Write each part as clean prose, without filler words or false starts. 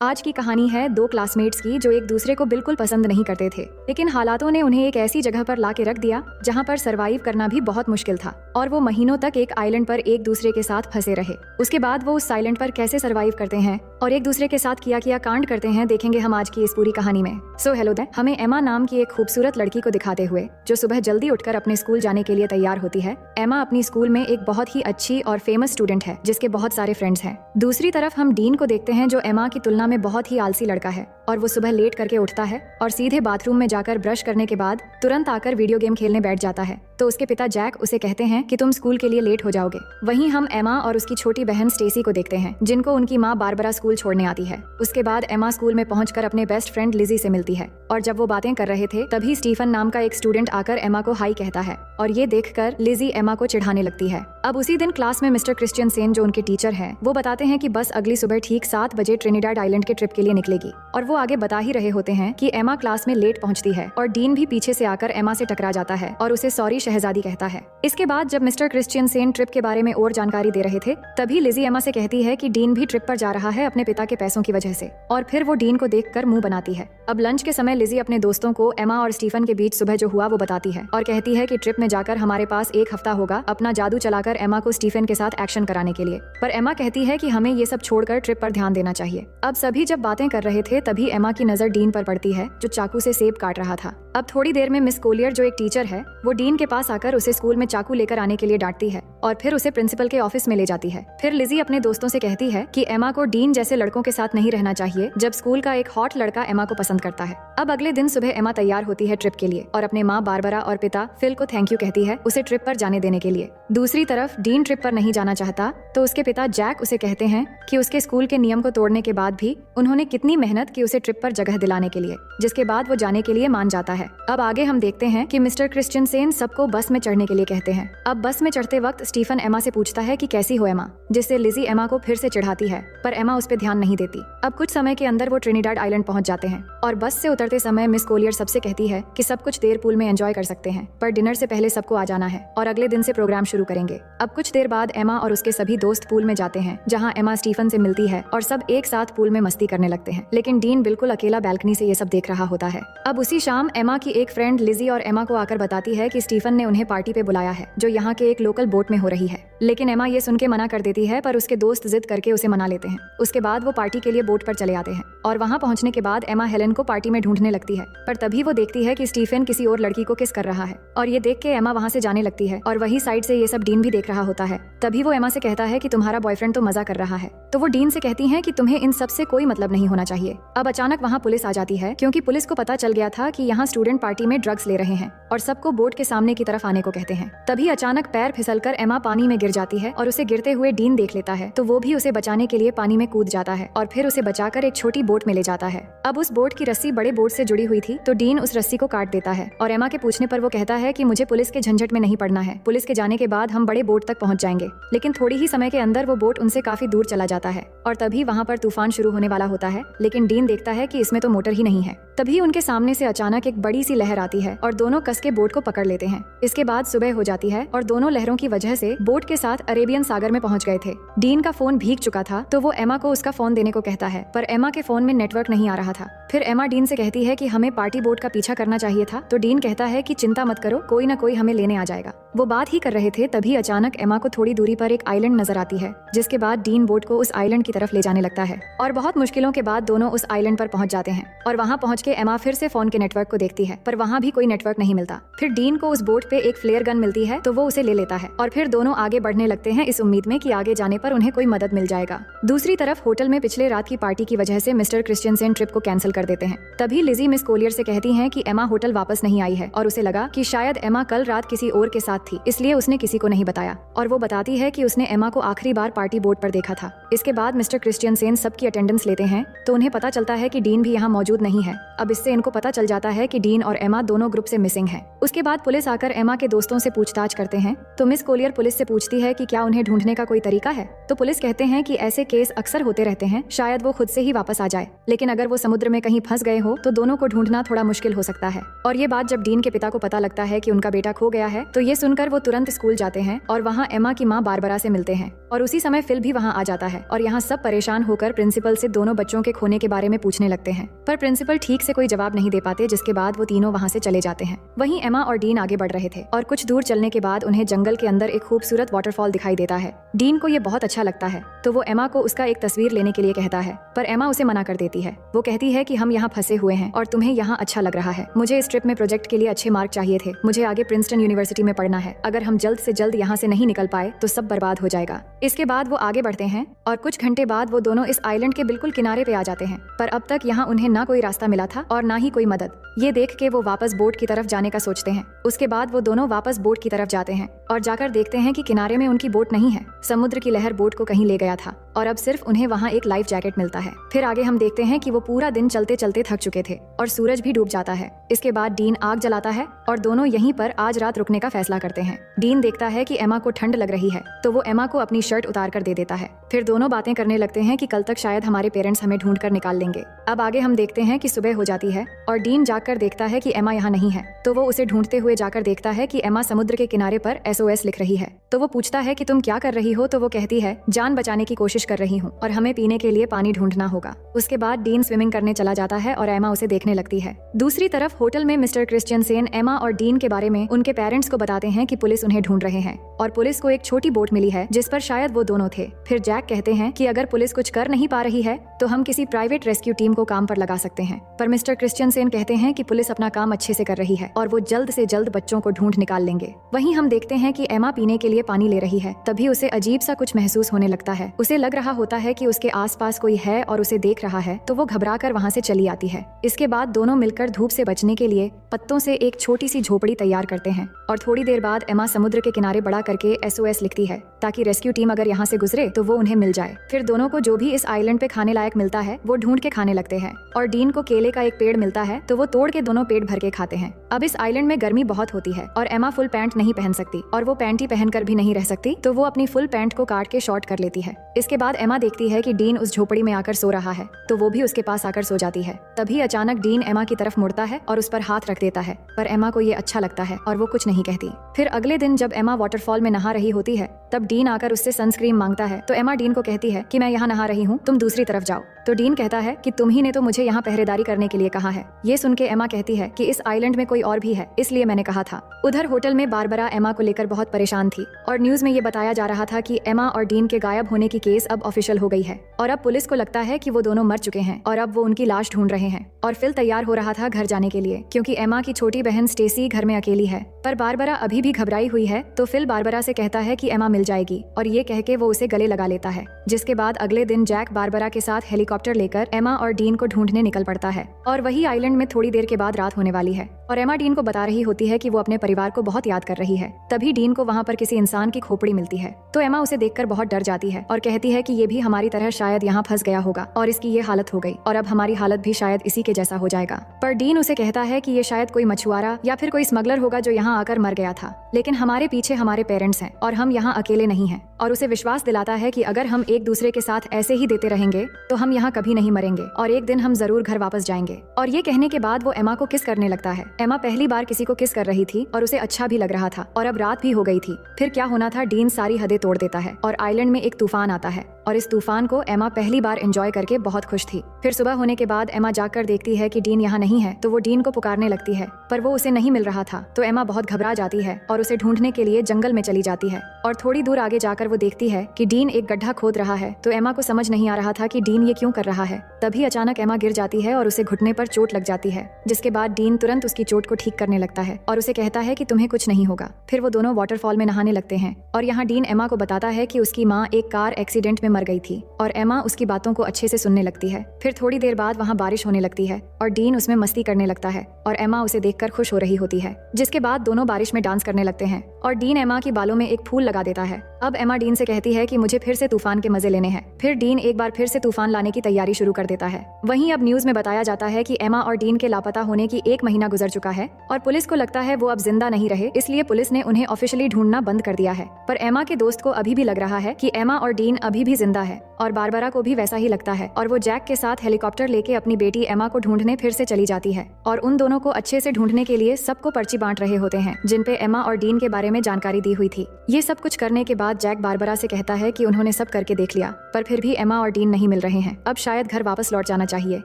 आज की कहानी है दो क्लासमेट्स की जो एक दूसरे को बिल्कुल पसंद नहीं करते थे, लेकिन हालातों ने उन्हें एक ऐसी जगह पर ला के रख दिया जहाँ पर सरवाइव करना भी बहुत मुश्किल था और वो महीनों तक एक आइलैंड पर एक दूसरे के साथ फंसे रहे। उसके बाद वो उस आइलैंड पर कैसे सरवाइव करते हैं और एक दूसरे के साथ किया कांड करते हैं, देखेंगे हम आज की इस पूरी कहानी में। सो हेलो देयर, हमें एमा नाम की एक खूबसूरत लड़की को दिखाते हुए जो सुबह जल्दी उठकर अपने स्कूल जाने के लिए तैयार होती है। एमा अपनी स्कूल में एक बहुत ही अच्छी और फेमस स्टूडेंट है जिसके बहुत सारे फ्रेंड्स हैं। दूसरी तरफ हम डीन को देखते हैं जो एमा की तुलना में बहुत ही आलसी लड़का है और वो सुबह लेट करके उठता है और सीधे बाथरूम में जाकर ब्रश करने के बाद तुरंत आकर वीडियो गेम खेलने बैठ जाता है। तो उसके पिता जैक उसे कहते हैं कि तुम स्कूल के लिए लेट हो जाओगे। वहीं हम एमा और उसकी छोटी बहन स्टेसी को देखते हैं जिनको उनकी माँ बारबरा स्कूल छोड़ने आती है। उसके बाद एमा स्कूल में पहुंचकर अपने बेस्ट फ्रेंड लिजी से मिलती है और जब वो बातें कर रहे थे तभी स्टीफन नाम का एक स्टूडेंट आकर एमा को हाई कहता है और ये देखकर लिजी एमा को चिढ़ाने लगती है। अब उसी दिन क्लास में मिस्टर क्रिश्चियनसेन जो उनके टीचर हैं वो बताते हैं कि बस अगली सुबह ठीक 7 बजे ट्रिनिडाड आइलैंड के ट्रिप के लिए निकलेगी और वो आगे बता ही रहे होते हैं कि एमा क्लास में लेट पहुंचती है और डीन भी पीछे से आकर एमा से टकरा जाता है और उसे सॉरी शहजादी कहता है। इसके बाद जब मिस्टर क्रिश्चियनसेन ट्रिप के बारे में और जानकारी दे रहे थे तभी लिजी एमा से कहती है कि डीन भी ट्रिप पर जा रहा है अपने पिता के पैसों की वजह से और फिर वो डीन को देखकर मुंह बनाती है। अब लंच के समय लिजी अपने दोस्तों को एमा और स्टीफन के बीच सुबह जो हुआ वो बताती है और कहती है कि ट्रिप में जाकर हमारे पास 1 हफ्ता होगा अपना जादू चलाकर एमा को स्टीफन के साथ एक्शन कराने के लिए। पर एमा कहती है कि हमें ये सब छोड़कर ट्रिप पर ध्यान देना चाहिए। अब सभी जब बातें कर रहे थे तभी एमा की नजर डीन पर पड़ती है जो चाकू से सेब काट रहा था। अब थोड़ी देर में मिस कोलियर जो एक टीचर है वो डीन के पास आकर उसे स्कूल में चाकू लेकर आने के लिए डांटती है और फिर उसे प्रिंसिपल के ऑफिस में ले जाती है। फिर लिजी अपने दोस्तों से कहती है कि एमा को डीन जैसे लड़कों के साथ नहीं रहना चाहिए जब स्कूल का एक हॉट लड़का एमा को पसंद करता है। अब अगले दिन सुबह एमा तैयार होती है ट्रिप के लिए और अपने माँ बारबरा और पिता फिल को थैंक यू कहती है उसे ट्रिप पर जाने देने के लिए। दूसरी तरफ डीन ट्रिप पर नहीं जाना चाहता तो उसके पिता जैक उसे कहते हैं कि उसके स्कूल के नियम को तोड़ने के बाद भी उन्होंने कितनी मेहनत की उसे ट्रिप पर जगह दिलाने के लिए, जिसके बाद वो जाने के लिए मान जाता है। अब आगे हम देखते हैं कि मिस्टर क्रिश्चियनसेन सबको बस में चढ़ने के लिए कहते हैं। अब बस में चढ़ते वक्त स्टीफन एमा से पूछता है कि कैसी हो एमा, जिससे लिजी एमा को फिर से चिढ़ाती है पर एमा उस पर ध्यान नहीं देती। अब कुछ समय के अंदर वो ट्रिनिडाड आइलैंड पहुंच जाते हैं और बस से उतरते समय मिस कोलियर सबसे कहती है कि सब कुछ देर पूल में एंजॉय कर सकते हैं पर डिनर से पहले सबको आ जाना है और अगले दिन से प्रोग्राम शुरू करेंगे। अब कुछ देर बाद एमा और उसके सभी दोस्त पूल में जाते हैं जहाँ एमा स्टीफन से मिलती है और सब एक साथ पूल में मस्ती करने लगते हैं, लेकिन डीन बिल्कुल अकेला बैल्कनी से ये सब देख रहा होता है। अब उसी शाम एमा की एक फ्रेंड लिजी और एमा को आकर बताती है कि स्टीफन ने उन्हें पार्टी पे बुलाया है जो यहाँ के एक लोकल बोट में हो रही है, लेकिन एमा ये सुन के मना कर देती है पर उसके दोस्त जिद करके उसे मना लेते हैं। उसके बाद वो पार्टी के लिए बोट पर चले आते हैं और वहाँ पहुँचने के बाद एमा हेलेन को पार्टी में ढूंढने लगती है पर तभी वो देखती है कि स्टीफन किसी और लड़की को किस कर रहा है और ये देख के एमा वहाँ से जाने लगती है और वही साइड से ये सब डीन भी देख रहा होता है। तभी वो एमा से कहता है कि तुम्हारा बॉयफ्रेंड तो मजा कर रहा है, तो वो डीन से कहती है कि तुम्हें इन सब से कोई मतलब नहीं होना चाहिए। अब अचानक वहाँ पुलिस आ जाती है क्योंकि पुलिस को पता चल गया था कि यहाँ स्टूडेंट पार्टी में ड्रग्स ले रहे हैं और सबको बोट के सामने की तरफ आने को कहते हैं। तभी अचानक पैर फिसलकर एमा पानी में गिर जाती है और उसे गिरते हुए डीन देख लेता है तो वो भी उसे बचाने के लिए पानी में कूद जाता है और फिर उसे बचाकर एक छोटी बोट में ले जाता है। अब उस बोट की रस्सी बड़े बोट से जुड़ी हुई थी तो डीन उस रस्सी को काट देता है और एमा के पूछने पर वो कहता है कि मुझे पुलिस के झंझट में नहीं पड़ना है, पुलिस के जाने के बाद हम बड़े बोट तक पहुंच जाएंगे। लेकिन थोड़ी ही समय के अंदर वो बोट उनसे काफी दूर चला जाता है और तभी वहाँ पर तूफान शुरू होने वाला होता है, लेकिन डीन देखता है कि इसमें तो मोटर ही नहीं है। तभी उनके सामने से अचानक एक बड़ी सी लहर आती है और दोनों कस के बोट को पकड़ लेते हैं। इसके बाद सुबह हो जाती है और दोनों लहरों की वजह से बोट के साथ अरेबियन सागर में पहुंच गए थे। डीन का फोन भीग चुका था तो वो एमा को उसका फोन देने को कहता है पर एमा के फोन में नेटवर्क नहीं आ रहा था। फिर एमा डीन से कहती है कि हमें पार्टी बोट का पीछा करना चाहिए था तो डीन कहता है कि चिंता मत करो, कोई ना कोई हमें लेने आ जाएगा। वो बात ही कर रहे थे तभी अचानक एमा को थोड़ी दूरी पर एक आइलैंड नजर आती है, जिसके बाद डीन बोट को उस आइलैंड की तरफ ले जाने लगता है और बहुत मुश्किलों के बाद दोनों उस आइलैंड पर पहुंच जाते हैं और वहां पहुंच के एमा फिर से फोन के नेटवर्क को देखती है पर वहां भी कोई नेटवर्क नहीं मिलता। फिर डीन को उस बोट पे एक फ्लेयर गन मिलती है तो वो उसे ले लेता है और फिर दोनों आगे बढ़ने लगते हैं इस उम्मीद में कि आगे जाने पर उन्हें कोई मदद मिल जाएगा। दूसरी तरफ होटल में पिछले रात की पार्टी की वजह से मिस्टर क्रिश्चियनसेन ट्रिप को कैंसिल कर देते हैं। तभी लिजी मिस कोलियर से कहती है कि एमा होटल वापस नहीं आई है और उसे लगा कि शायद एमा कल रात किसी और के साथ थी, इसलिए उसने किसी को नहीं बताया और वो बताती है कि उसने एमा को आखिरी बार पार्टी बोट पर देखा था। इसके बाद मिस्टर क्रिश्चियनसेन सबकी अटेंडेंस लेते हैं तो उन्हें पता चलता है कि डीन भी यहाँ मौजूद नहीं है। अब इससे इनको पता चल जाता है कि डीन और एमा दोनों ग्रुप से मिसिंग हैं। उसके बाद पुलिस आकर एमा के दोस्तों से पूछताछ करते हैं तो मिस कोलियर पुलिस से पूछती है कि क्या उन्हें ढूंढने का कोई तरीका है, तो तो पुलिस कहते हैं कि ऐसे केस अक्सर होते रहते हैं, शायद वो खुद से ही वापस आ जाए, लेकिन अगर वो समुद्र में कहीं फंस गए हो तो दोनों को ढूंढना थोड़ा मुश्किल हो सकता है। और ये बात जब डीन के पिता को पता लगता है कि उनका बेटा खो गया है तो ये सुनकर वो तुरंत स्कूल जाते हैं और वहाँ एमा की माँ बारबरा से मिलते हैं। और उसी समय फिल भी वहाँ आ जाता है और यहाँ सब परेशान होकर प्रिंसिपल से दोनों बच्चों के खोने के बारे में पूछने लगते हैं, पर प्रिंसिपल ठीक से कोई जवाब नहीं दे पाते, जिसके बाद वो तीनों वहाँ से चले जाते हैं। वहीं एमा और डीन आगे बढ़ रहे थे और कुछ दूर चलने के बाद उन्हें जंगल के अंदर एक खूबसूरत वाटरफॉल दिखाई देता है। डीन को ये बहुत अच्छा लगता है तो वो एमा को उसका एक तस्वीर लेने के लिए कहता है, पर एमा उसे मना कर देती है। वो कहती है कि हम यहाँ फंसे हुए हैं और तुम्हें यहाँ अच्छा लग रहा है। मुझे इस ट्रिप में प्रोजेक्ट के लिए अच्छे मार्क चाहिए थे, मुझे आगे प्रिंसटन यूनिवर्सिटी में पढ़ना है। अगर हम जल्द से जल्द यहाँ से नहीं निकल पाए तो सब बर्बाद हो जाएगा। इसके बाद वो आगे बढ़ते हैं और कुछ घंटे बाद वो दोनों इस आइलैंड के बिल्कुल किनारे पे आ जाते हैं, पर अब तक यहाँ उन्हें ना कोई रास्ता मिला था और ना ही कोई मदद। ये देख के वो वापस बोट की तरफ जाने का सोचते हैं। उसके बाद वो दोनों वापस बोट की तरफ जाते हैं और जाकर देखते हैं कि किनारे में उनकी बोट नहीं है। समुद्र की लहर बोट को कहीं ले गया था और अब सिर्फ उन्हें वहाँ एक लाइफ जैकेट मिलता है। फिर आगे हम देखते हैं कि वो पूरा दिन चलते चलते थक चुके थे और सूरज भी डूब जाता है। इसके बाद डीन आग जलाता है और दोनों यहीं पर आज रात रुकने का फैसला करते हैं। डीन देखता है कि एमा को ठंड लग रही है तो वो एमा को अपनी शर्ट उतार कर दे देता है। फिर दोनों बातें करने लगते हैं कि कल तक शायद हमारे पेरेंट्स हमें ढूंढ कर निकाल लेंगे। अब आगे हम देखते हैं कि सुबह हो जाती है और डीन जाकर देखता है कि एमा यहाँ नहीं है, तो वो उसे ढूंढते हुए जाकर देखता है कि एमा समुद्र के किनारे पर SOS लिख रही है। तो वो पूछता है कि तुम क्या कर रही हो, तो वो कहती है जान बचाने की कोशिश कर रही हूँ और हमें पीने के लिए पानी ढूंढना होगा। उसके बाद डीन स्विमिंग करने चला जाता है और एमा उसे देखने लगती है। दूसरी तरफ होटल में मिस्टर क्रिश्चियनसेन एमा और डीन के बारे में उनके पेरेंट्स को बताते हैं कि पुलिस उन्हें ढूंढ रहे हैं और पुलिस को एक छोटी बोट मिली है जिस पर शायद वो दोनों थे। फिर जैक कहते हैं कि अगर पुलिस कुछ कर नहीं पा रही है तो हम किसी प्राइवेट रेस्क्यू टीम को काम पर लगा सकते हैं, पर मिस्टर क्रिश्चियनसेन कहते हैं कि पुलिस अपना काम अच्छे से कर रही है और वो जल्द से जल्द बच्चों को ढूंढ निकाल लेंगे। वहीं हम देखते हैं कि एमा पीने के लिए पानी ले रही है, तभी उसे अजीब सा कुछ महसूस होने लगता है। उसे लग रहा होता है कि उसके आसपास कोई है और उसे देख रहा है, तो वो घबरा कर वहाँ से चली आती है। इसके बाद दोनों मिलकर धूप से बचने के लिए पत्तों से एक छोटी सी झोपड़ी तैयार करते हैं और थोड़ी देर बाद एमा समुद्र के किनारे बड़ा करके SOS लिखती है ताकि रेस्क्यू टीम अगर यहाँ से गुजरे तो वो उन्हें मिल जाए। फिर दोनों को जो भी इस आइलैंड पे खाने लायक मिलता है वो ढूंढ के खाने लगते हैं और डीन को केले का एक पेड़ मिलता है तो वो तोड़ के दोनों पेट भर के खाते हैं। अब इस आइलैंड में गर्मी बहुत होती है और एमा फुल पैंट नहीं पहन सकती और वो पैंटी पहनकर भी नहीं रह सकती, तो वो अपनी फुल पैंट को काट के शॉर्ट कर लेती है। इसके बाद एमा देखती है कि डीन उस झोपड़ी में आकर सो रहा है, तो वो भी उसके पास आकर सो जाती है। तभी अचानक डीन एमा की तरफ मुड़ता है और उस पर हाथ रख देता है, पर एमा को ये अच्छा लगता है और वो कुछ नहीं कहती। फिर अगले दिन जब एमा वाटरफॉल में नहा रही होती है तब डीन आकर उससे सनस्क्रीन मांगता है, तो एमा डीन को कहती है कि मैं यहाँ नहा रही हूँ, तुम दूसरी तरफ जाओ। तो डीन कहता है कि तुम ही ने तो मुझे यहाँ पहरेदारी करने के लिए कहा है। ये सुन के एमा कहती है कि इस आइलैंड में कोई और भी है, इसलिए मैंने कहा था। उधर होटल में बारबरा एमा को लेकर बहुत परेशान थी और न्यूज में ये बताया जा रहा था कि एमा और डीन के गायब होने की केस अब ऑफिशियल हो गई है और अब पुलिस को लगता है कि वो दोनों मर चुके हैं और अब वो उनकी लाश ढूंढ रहे हैं। और फिल तैयार हो रहा था घर जाने के लिए क्योंकि एमा की छोटी बहन स्टेसी घर में अकेली है, पर बारबरा अभी भी घबराई हुई है। तो फिल बारबरा से कहता है कि एमा मिल जाएगी और ये कह के वो उसे गले लगा लेता है। जिसके बाद अगले दिन जैक बारबरा के साथ हेलीकॉप्टर लेकर एमा और डीन को ढूंढने निकल पड़ता है और वही आइलैंड में थोड़ी देर के बाद रात होने वाली है और एमा डीन को बता रही होती है कि वो अपने परिवार को बहुत याद कर रही है। तभी डीन को वहाँ पर किसी इंसान की खोपड़ी मिलती है, तो एमा उसे देखकर बहुत डर जाती है और कहती है कि ये भी हमारी तरह शायद यहाँ फंस गया होगा और इसकी ये हालत हो गई और अब हमारी हालत भी शायद इसी के जैसा हो जाएगा। पर डीन उसे कहता है कि ये शायद कोई मछुआरा या फिर कोई स्मगलर होगा जो यहाँ आकर मर गया था, लेकिन हमारे पीछे हमारे पेरेंट्स हैं और हम यहाँ अकेले नहीं हैं। और उसे विश्वास दिलाता है कि अगर हम एक दूसरे के साथ ऐसे ही देते रहेंगे तो हम यहाँ कभी नहीं मरेंगे और एक दिन हम जरूर घर वापस जाएंगे। और ये कहने के बाद वो एमा को किस करने लगता है। एमा पहली बार किसी को किस कर रही थी और उसे अच्छा भी लग रहा था और अब रात भी हो गई थी। फिर क्या होना था, डीन सारी हदें तोड़ देता है और आइलैंड में एक तूफान आता है और इस तूफान को एमा पहली बार एंजॉय करके बहुत खुश थी। फिर सुबह होने के बाद एमा जाकर देखती है कि डीन यहाँ नहीं है, तो वो डीन को पुकारने लगती है पर वो उसे नहीं मिल रहा था। तो एमा बहुत घबरा जाती है और उसे ढूंढने के लिए जंगल में चली जाती है और थोड़ी दूर आगे जाकर वो देखती है कि डीन एक गड्ढा खोद रहा है। तो एमा को समझ नहीं आ रहा था कि डीन ये क्यों कर रहा है। तभी अचानक एमा गिर जाती है और उसे घुटने पर चोट लग जाती है, जिसके बाद डीन तुरंत उसकी चोट को ठीक करने लगता है और उसे कहता है कि तुम्हें कुछ नहीं होगा। फिर वो दोनों वाटरफॉल में नहाने लगते हैं और यहाँ डीन एमा को बताता है कि उसकी माँ एक कार एक्सीडेंट में मर गई थी और एमा उसकी बातों को अच्छे से सुनने लगती है। फिर थोड़ी देर बाद वहाँ बारिश होने लगती है और डीन उसमें मस्ती करने लगता है और एमा उसे देखकर खुश हो रही होती है। जिसके बाद दोनों बारिश में डांस करने लगते हैं और डीन एमा की बालों में एक फूल लगा देता है। अब एमा डीन से कहती है कि मुझे फिर से तूफान के मजे लेने हैं। फिर डीन एक बार फिर से तूफान लाने की तैयारी शुरू कर देता है। वहीं अब न्यूज में बताया जाता है कि एमा और डीन के लापता होने की 1 महीना गुजर चुका है और पुलिस को लगता है वो अब जिंदा नहीं रहे, इसलिए पुलिस ने उन्हें ऑफिशियली ढूंढना बंद कर दिया है। पर एमा के दोस्त को अभी भी लग रहा है कि एमा और डीन अभी भी जिंदा है और बारबरा को भी वैसा ही लगता है और वो जैक के साथ हेलीकॉप्टर लेके अपनी बेटी एमा को ढूंढने फिर से चली जाती है और उन दोनों को अच्छे से ढूंढने के लिए सबको पर्ची बांट रहे होते हैं जिन पे एमा और डीन के बारे में जानकारी दी हुई थी। ये सब कुछ करने के बाद जैक बारबरा से कहता है कि उन्होंने सब करके देख लिया पर फिर भी एमा और डीन नहीं मिल रहे हैं, अब शायद घर वापस लौट जाना चाहिए।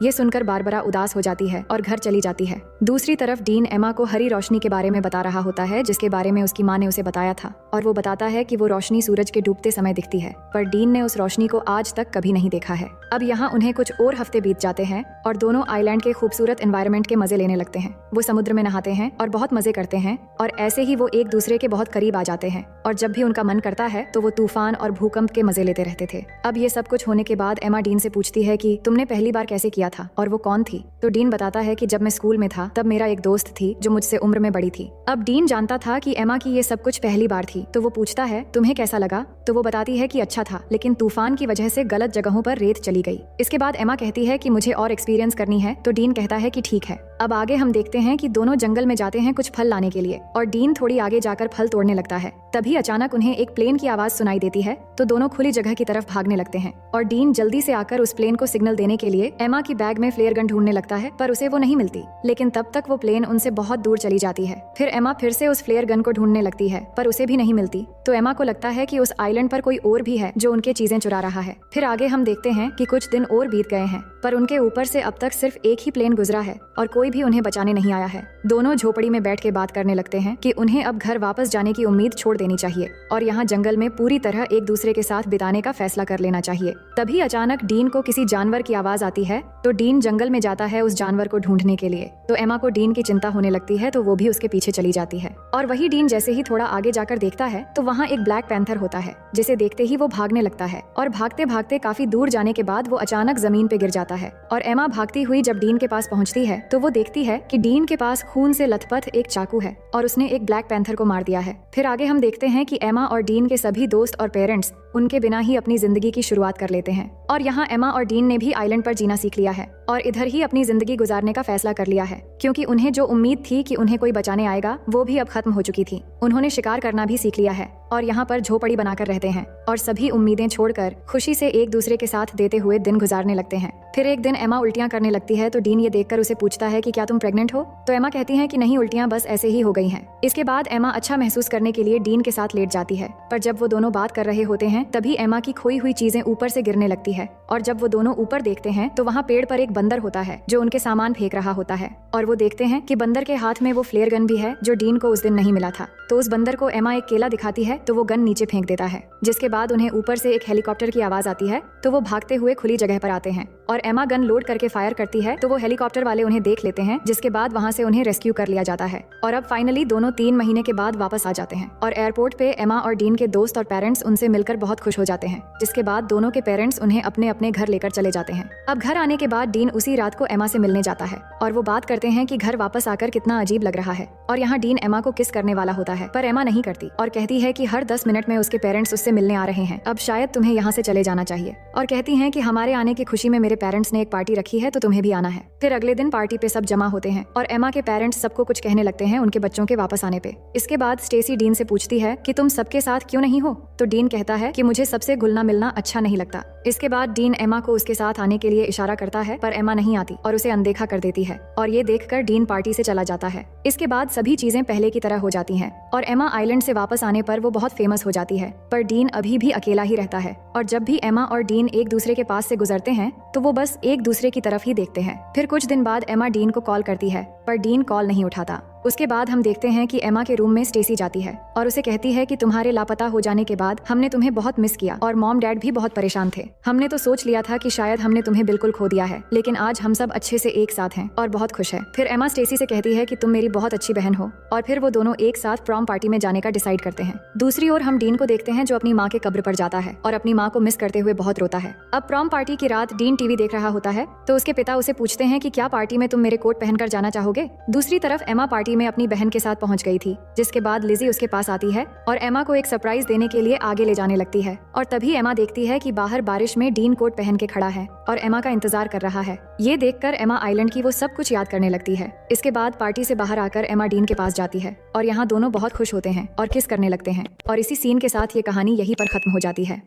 ये सुनकर बारबरा उदास हो जाती है और घर चली जाती है। दूसरी तरफ डीन एमा को हरी रोशनी के बारे में बता रहा होता है जिसके बारे में उसकी माँ ने उसे बताया था और वो बताता है कि वो रोशनी सूरज के डूबते समय दिखती है, पर डीन ने उस रोशनी को आज तक कभी नहीं देखा है। अब यहाँ उन्हें कुछ और हफ्ते बीत जाते हैं और दोनों आइलैंड के खूबसूरत एनवायरनमेंट के मजे लेने लगते हैं। वो समुद्र में नहाते हैं और बहुत मजे करते हैं और ऐसे ही वो एक दूसरे के बहुत करीब आ जाते हैं और जब भी उनका मन करता है तो वो तूफान और भूकंप के मजे लेते रहते थे। अब ये सब कुछ होने के बाद एमा डीन से पूछती है कि तुमने पहली बार कैसे किया था और वो कौन थी? तो डीन बताता है कि जब मैं स्कूल में था तब मेरा एक दोस्त थी जो मुझसे उम्र में बड़ी थी। अब डीन जानता था कि एमा की ये सब कुछ पहली बार थी, तो वो पूछता है तुम्हें कैसा लगा? तो वो बताती है कि अच्छा था, लेकिन तूफान की वजह से गलत जगहों पर रेत चली गई। इसके बाद एमा कहती है कि मुझे और एक्सपीरियंस करनी है, तो डीन कहता है कि ठीक है। अब आगे हम देखते हैं कि दोनों जंगल में जाते हैं कुछ फल लाने के लिए और डीन थोड़ी आगे जाकर फल तोड़ने लगता है। तभी अचानक उन्हें एक प्लेन की आवाज सुनाई देती है, तो दोनों खुली जगह की तरफ भागने लगते हैं और डीन जल्दी से आकर उस प्लेन को सिग्नल देने के लिए एमा की बैग में फ्लेयर गन ढूंढने लगता है, पर उसे वो नहीं मिलती। लेकिन तब तक वो प्लेन उनसे बहुत दूर चली जाती है। फिर एमा फिर से उस फ्लेयर गन को ढूंढने लगती है, पर उसे भी नहीं मिलती। तो एमा को लगता है कि उस आइलैंड पर कोई और भी है जो उनके चीजें चुरा रहा है। फिर आगे हम देखते हैं कि कुछ दिन और बीत गए हैं, पर उनके ऊपर से अब तक सिर्फ एक ही प्लेन गुजरा है और कोई भी उन्हें बचाने नहीं आया है। दोनों झोपड़ी में बैठ के बात करने लगते हैं कि उन्हें अब घर वापस जाने की उम्मीद छोड़ देनी चाहिए और यहाँ जंगल में पूरी तरह एक दूसरे के साथ बिताने का फैसला कर लेना चाहिए। तभी अचानक डीन को किसी जानवर की आवाज आती है, तो डीन जंगल में जाता है उस जानवर को ढूंढने के लिए। तो एमा को डीन की चिंता होने लगती है, तो वो भी उसके पीछे चली जाती है और वही डीन जैसे ही थोड़ा आगे जाकर देखता है तो वहाँ एक ब्लैक पैंथर होता है, जिसे देखते ही वो भागने लगता है और भागते भागते काफी दूर जाने के बाद वो अचानक जमीन पे गिर जाता है और एमा भागती हुई जब डीन के पास पहुंचती है तो वो देखती है कि डीन के पास खून से लथपथ एक चाकू है और उसने एक ब्लैक पैंथर को मार दिया है। फिर आगे हम देखते हैं कि एमा और डीन के सभी दोस्त और पेरेंट्स उनके बिना ही अपनी जिंदगी की शुरुआत कर लेते हैं और यहाँ एमा और डीन ने भी आइलैंड पर जीना सीख लिया है और इधर ही अपनी जिंदगी गुजारने का फैसला कर लिया है, क्योंकि उन्हें जो उम्मीद थी कि उन्हें कोई बचाने आएगा वो भी अब खत्म हो चुकी थी। उन्होंने शिकार करना भी सीख लिया है और यहाँ पर झोपड़ी बनाकर रहते हैं और सभी उम्मीदें छोड़कर खुशी से एक दूसरे के साथ देते हुए दिन गुजारने लगते हैं। फिर एक दिन एमा उल्टियां करने लगती है, तो डीन ये देखकर उसे पूछता है कि क्या तुम प्रेग्नेंट हो? तो एमा कहती है कि नहीं, उल्टियां बस ऐसे ही हो गई हैं। इसके बाद एमा अच्छा महसूस करने के लिए डीन के साथ लेट जाती है, पर जब वो दोनों बात कर रहे होते हैं तभी एमा की खोई हुई चीजें ऊपर से गिरने लगती है और जब वो दोनों ऊपर देखते हैं तो वहाँ पेड़ पर एक बंदर होता है जो उनके सामान फेंक रहा होता है और वो देखते हैं कि बंदर के हाथ में वो फ्लेयर गन भी है जो डीन को उस दिन नहीं मिला था। तो उस बंदर को एमा एक केला दिखाती है तो वो गन नीचे फेंक देता है, जिसके बाद उन्हें ऊपर से एक हेलीकॉप्टर की आवाज आती है, तो वो भागते हुए खुली जगह पर आते हैं और एमा गन लोड करके फायर करती है, तो वो हेलीकॉप्टर वाले उन्हें देख लेते हैं, जिसके बाद वहाँ से उन्हें रेस्क्यू कर लिया जाता है और अब फाइनली दोनों 3 महीने के बाद वापस आ जाते हैं और एयरपोर्ट पे एमा और डीन के दोस्त और पेरेंट्स उनसे मिलकर बहुत खुश हो जाते हैं, जिसके बाद दोनों के पेरेंट्स उन्हें अपने अपने घर लेकर चले जाते हैं। अब घर आने के बाद डीन उसी रात को एमा से मिलने जाता है और वो बात करते हैं कि घर वापस आकर कितना अजीब लग रहा है और यहाँ डीन एमा को किस करने वाला होता है, पर एमा नहीं करती और कहती है कि हर 10 मिनट में उसके पेरेंट्स उससे मिलने आ रहे हैं, अब शायद तुम्हें यहाँ से चले जाना चाहिए और कहती हैं कि हमारे आने की खुशी में मेरे पेरेंट्स ने एक पार्टी रखी है तो तुम्हें भी आना है। फिर अगले दिन पार्टी पे सब जमा होते हैं और एमा के पेरेंट्स सबको कुछ कहने लगते हैं उनके बच्चों के वापस आने पे। इसके बाद स्टेसी डीन से पूछती है कि तुम सबके साथ क्यों नहीं हो? तो डीन कहता है कि मुझे सबसे घुलना मिलना अच्छा नहीं लगता। इसके बाद डीन एमा को उसके साथ आने के लिए इशारा करता है, पर एमा नहीं आती और उसे अनदेखा कर देती है और ये देखकर डीन पार्टी से चला जाता है। इसके बाद सभी चीजें पहले की तरह हो जाती हैं और एमा आइलैंड से वापस आने पर वो बहुत फेमस हो जाती है, पर डीन अभी भी अकेला ही रहता है और जब भी एमा और डीन एक दूसरे के पास से गुजरते हैं तो वो बस एक दूसरे की तरफ ही देखते हैं। फिर कुछ दिन बाद एमा डीन को कॉल करती है, पर डीन कॉल नहीं उठाता। उसके बाद हम देखते हैं कि एमा के रूम में स्टेसी जाती है और उसे कहती है कि तुम्हारे लापता हो जाने के बाद हमने तुम्हें बहुत मिस किया और मॉम डैड भी बहुत परेशान थे। हमने तो सोच लिया था कि शायद हमने तुम्हें बिल्कुल खो दिया है, लेकिन आज हम सब अच्छे से एक साथ हैं और बहुत खुश है। फिर एमा स्टेसी से कहती है कि तुम मेरी बहुत अच्छी बहन हो और फिर वो दोनों एक साथ प्रॉम पार्टी में जाने का डिसाइड करते हैं। दूसरी ओर हम डीन को देखते हैं जो अपनी माँ के कब्र पर जाता है और अपनी माँ को मिस करते हुए बहुत रोता है। अब प्रॉम पार्टी की रात डीन टीवी देख रहा होता है, तो उसके पिता उसे पूछते हैं कि क्या पार्टी में तुम मेरे कोट पहनकर जाना चाहोगे? दूसरी तरफ एमा पार्टी पार्टी में अपनी बहन के साथ पहुंच गई थी, जिसके बाद लिजी उसके पास आती है और एमा को एक सरप्राइज देने के लिए आगे ले जाने लगती है। और तभी एमा देखती है कि बाहर बारिश में डीन कोट पहन के खड़ा है और एमा का इंतजार कर रहा है। ये देखकर एमा आइलैंड की वो सब कुछ याद करने लगती है। इसके बाद पार्टी से बाहर आकर एमा डीन के पास जाती है और यहाँ दोनों बहुत खुश होते हैं और किस करने लगते हैं। और इसी सीन के साथ ये कहानी यहीं पर खत्म हो जाती है।